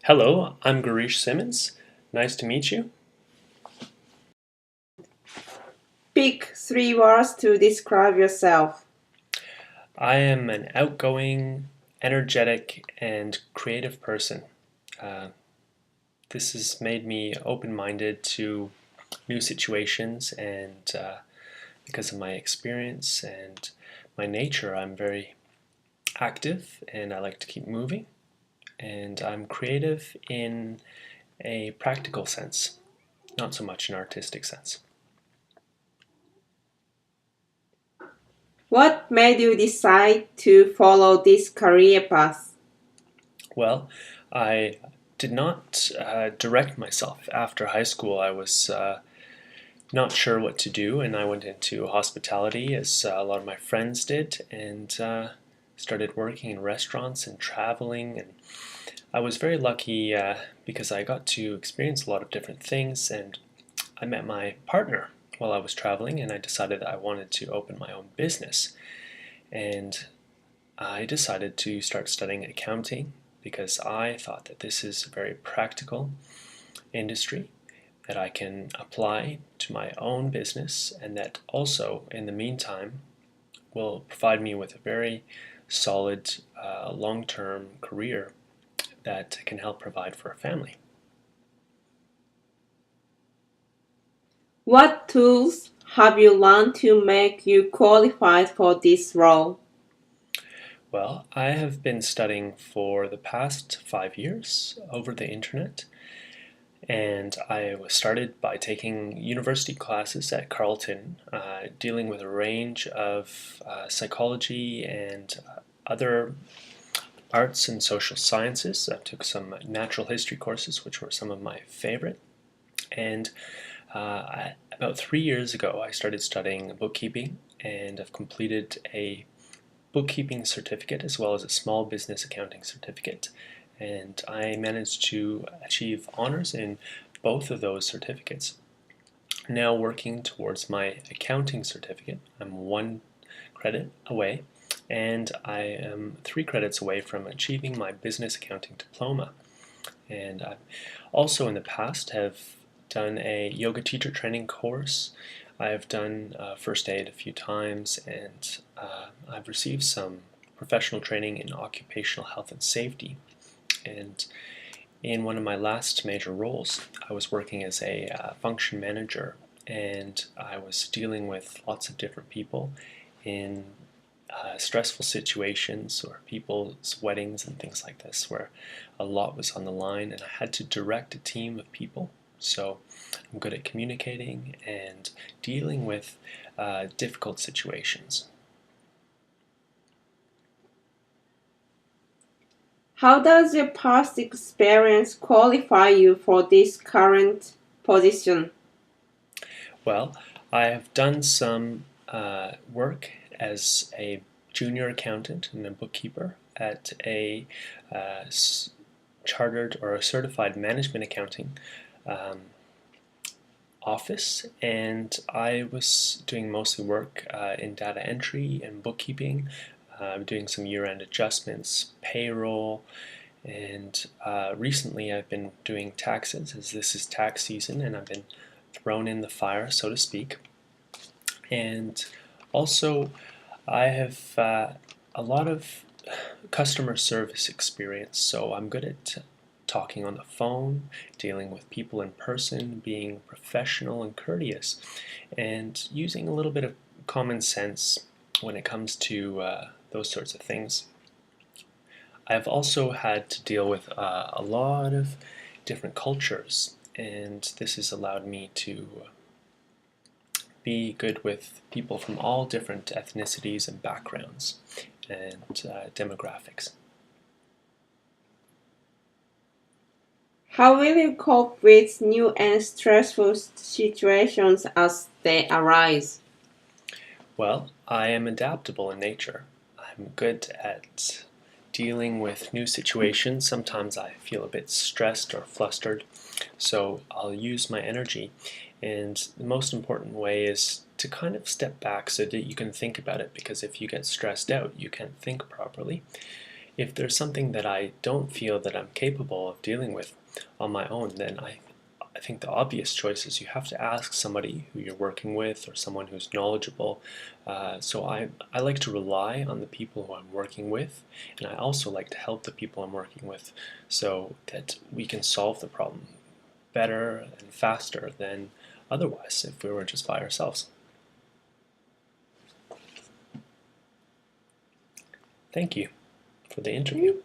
Hello, I'm Girish Simmons. Nice to meet you. Pick three words to describe yourself. I am an outgoing, energetic, and creative person. Uh, this has made me open-minded to new situations, and because of my experience and my nature, I'm very active and I like to keep moving. And I'm creative in a practical sense, not so much an artistic sense. What made you decide to follow this career path? Well, I did not direct myself. After high school, I was not sure what to do, and I went into hospitality as a lot of my friends did, and started working in restaurants and traveling. And I was very lucky because I got to experience a lot of different things, and I met my partner while I was traveling, and I decided that I wanted to open my own business. And I decided to start studying accounting because I thought that this is a very practical industry that I can apply to my own business, and that also, in the meantime, will provide me with a very solid long-term career that can help provide for a family. What tools have you learned to make you qualified for this role? Well, I have been studying for the past 5 years over the internet, and I was started by taking university classes at Carleton, dealing with a range of psychology and other arts and social sciences. I took some natural history courses, which were some of my favorite. And about 3 years ago, I started studying bookkeeping, and I've completed a bookkeeping certificate as well as a small business accounting certificate. And I managed to achieve honors in both of those certificates. Now working towards my accounting certificate. I'm 1 credit away, and I am 3 credits away from achieving my business accounting diploma. And I also in the past have done a yoga teacher training course. I've done first aid a few times, and I've received some professional training in occupational health and safety. And in one of my last major roles, I was working as a function manager, and I was dealing with lots of different people in stressful situations or people's weddings and things like this, where a lot was on the line, and I had to direct a team of people. So I'm good at communicating and dealing with difficult situations. How does your past experience qualify you for this current position? Well, I have done some work as a junior accountant and a bookkeeper at a chartered or a certified management accounting um, office, and I was doing mostly work in data entry and bookkeeping, doing some year-end adjustments, payroll, and recently I've been doing taxes, as this is tax season, and I've been thrown in the fire, so to speak. And also, I have a lot of customer service experience, so I'm good at talking on the phone, dealing with people in person, being professional and courteous, and using a little bit of common sense when it comes to those sorts of things. I've also had to deal with a lot of different cultures, and this has allowed me to be good with people from all different ethnicities and backgrounds and demographics. How will you cope with new and stressful situations as they arise? Well, I am adaptable in nature. I'm good at dealing with new situations. Sometimes I feel a bit stressed or flustered, so I'll use my energy. And the most important way is to kind of step back so that you can think about it, because if you get stressed out, you can't think properly. If there's something that I don't feel that I'm capable of dealing with on my own, then I think the obvious choice is you have to ask somebody who you're working with or someone who's knowledgeable. So I like to rely on the people who I'm working with, and I also like to help the people I'm working with so that we can solve the problem better and faster than otherwise if we were just by ourselves. Thank you for the interview.